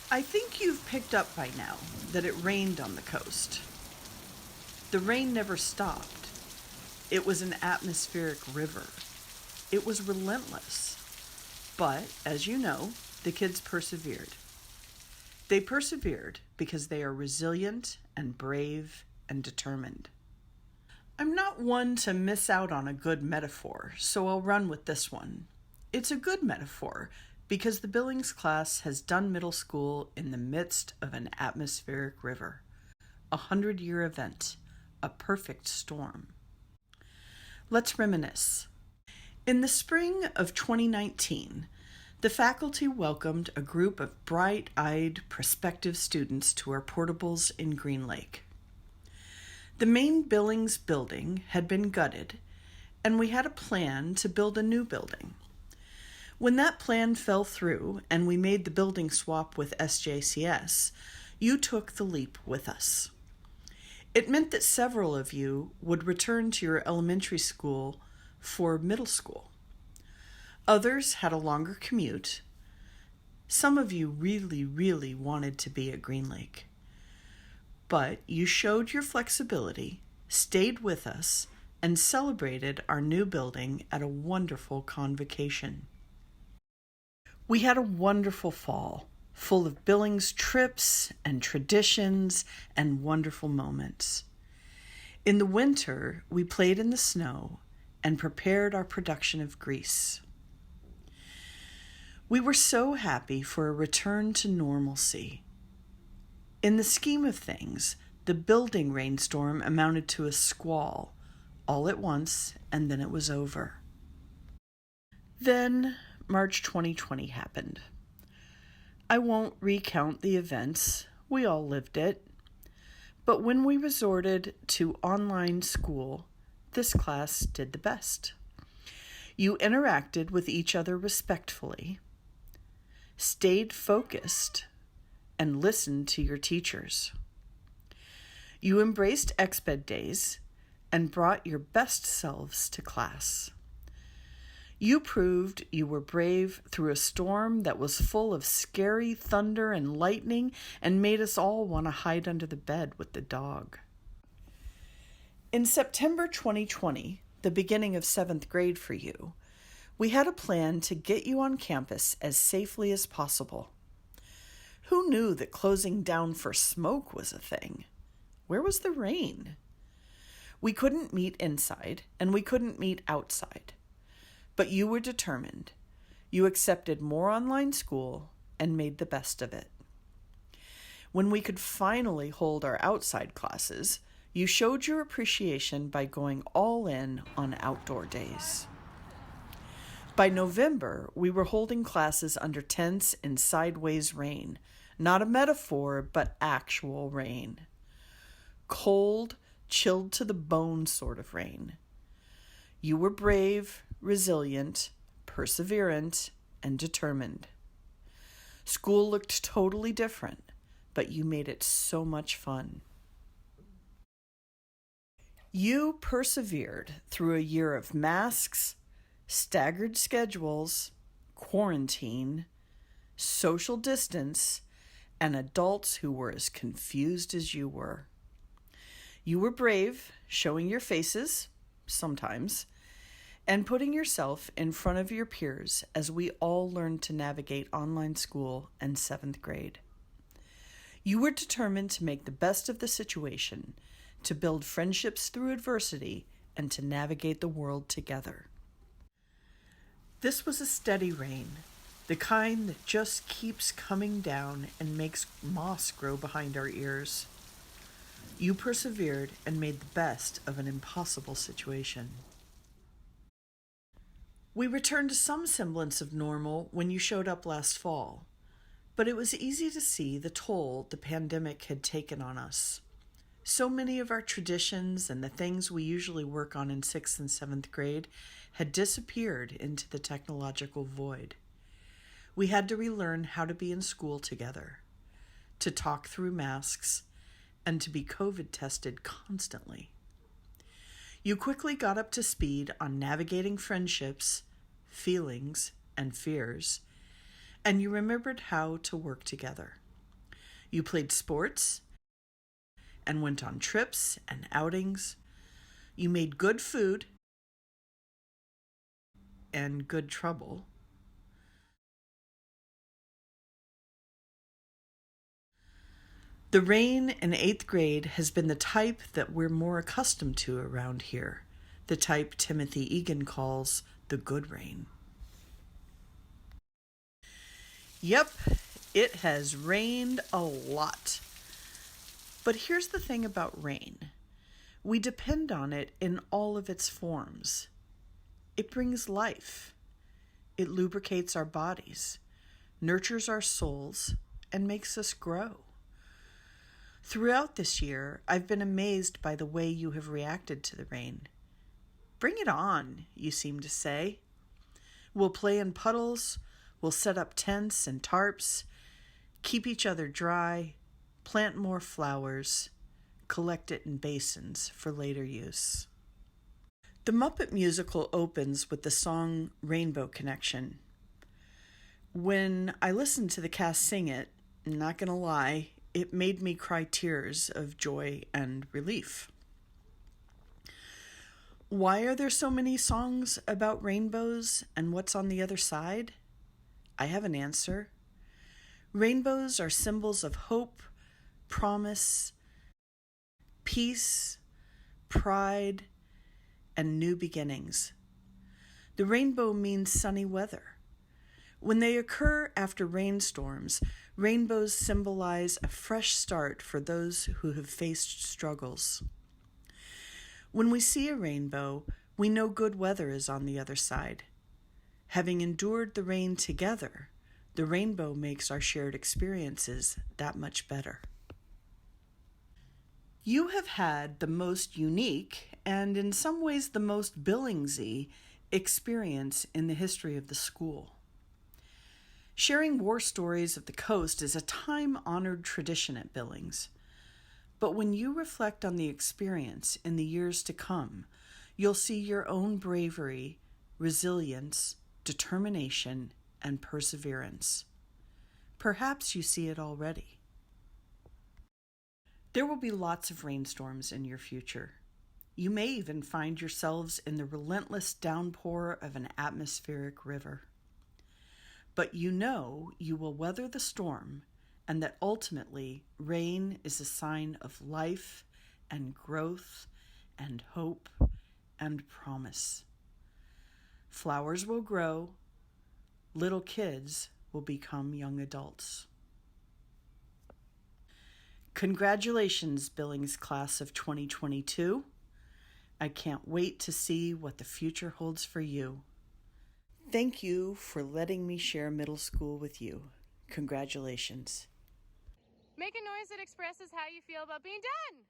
I think you've picked up by now that it rained on the coast. The rain never stopped. It was an atmospheric river. It was relentless. But, as you know, the kids persevered. They persevered because they are resilient and brave and determined. I'm not one to miss out on a good metaphor, so I'll run with this one. It's a good metaphor because the Billings class has done middle school in the midst of an atmospheric river. 100-year event, a perfect storm. Let's reminisce. In the spring of 2019, the faculty welcomed a group of bright-eyed prospective students to our portables in Green Lake. The main Billings building had been gutted, and we had a plan to build a new building. When that plan fell through and we made the building swap with SJCS, you took the leap with us. It meant that several of you would return to your elementary school for middle school. Others had a longer commute. Some of you really wanted to be at Green Lake. But you showed your flexibility, stayed with us, and celebrated our new building at a wonderful convocation. We had a wonderful fall, full of Billings trips and traditions and wonderful moments. In the winter, we played in the snow and prepared our production of Grease. We were so happy for a return to normalcy. In the scheme of things, the building rainstorm amounted to a squall, all at once, and then it was over. Then March 2020 happened. I won't recount the events, we all lived it. But when we resorted to online school, this class did the best. You interacted with each other respectfully, stayed focused, and listened to your teachers. You embraced Exped days and brought your best selves to class. You proved you were brave through a storm that was full of scary thunder and lightning and made us all want to hide under the bed with the dog. In September 2020, the beginning of 7th grade for you, we had a plan to get you on campus as safely as possible. Who knew that closing down for smoke was a thing? Where was the rain? We couldn't meet inside, and we couldn't meet outside. But you were determined. You accepted more online school and made the best of it. When we could finally hold our outside classes, you showed your appreciation by going all in on outdoor days. By November, we were holding classes under tents in sideways rain. Not a metaphor, but actual rain. Cold, chilled to the bone sort of rain. You were brave, resilient, perseverant, and determined. School looked totally different, but you made it so much fun. You persevered through a year of masks, staggered schedules, quarantine, social distance, and adults who were as confused as you were. You were brave, showing your faces, sometimes, and putting yourself in front of your peers as we all learned to navigate online school and 7th grade. You were determined to make the best of the situation, to build friendships through adversity, and to navigate the world together. This was a steady rain, the kind that just keeps coming down and makes moss grow behind our ears. You persevered and made the best of an impossible situation. We returned to some semblance of normal when you showed up last fall, but it was easy to see the toll the pandemic had taken on us. So many of our traditions and the things we usually work on in 6th and 7th grade had disappeared into the technological void. We had to relearn how to be in school together, to talk through masks, and to be COVID tested constantly. You quickly got up to speed on navigating friendships, feelings, and fears, and you remembered how to work together. You played sports and went on trips and outings. You made good food and good trouble. The rain in 8th grade has been the type that we're more accustomed to around here, the type Timothy Egan calls the good rain. Yep, it has rained a lot. But here's the thing about rain. We depend on it in all of its forms. It brings life. It lubricates our bodies, nurtures our souls, and makes us grow. Throughout this year, I've been amazed by the way you have reacted to the rain. Bring it on, you seem to say. We'll play in puddles, we'll set up tents and tarps, keep each other dry, plant more flowers, collect it in basins for later use. The Muppet musical opens with the song Rainbow Connection. When I listened to the cast sing it, not gonna lie, it made me cry tears of joy and relief. Why are there so many songs about rainbows and what's on the other side? I have an answer. Rainbows are symbols of hope, promise, peace, pride, and new beginnings. The rainbow means sunny weather. When they occur after rainstorms, rainbows symbolize a fresh start for those who have faced struggles. When we see a rainbow, we know good weather is on the other side. Having endured the rain together, the rainbow makes our shared experiences that much better. You have had the most unique and in some ways the most Billingsy experience in the history of the school. Sharing war stories of the coast is a time-honored tradition at Billings. But when you reflect on the experience in the years to come, you'll see your own bravery, resilience, determination, and perseverance. Perhaps you see it already. There will be lots of rainstorms in your future. You may even find yourselves in the relentless downpour of an atmospheric river. But you know you will weather the storm, and that ultimately rain is a sign of life and growth and hope and promise. Flowers will grow, little kids will become young adults. Congratulations, Billings class of 2022. I can't wait to see what the future holds for you. Thank you for letting me share middle school with you. Congratulations. Make a noise that expresses how you feel about being done.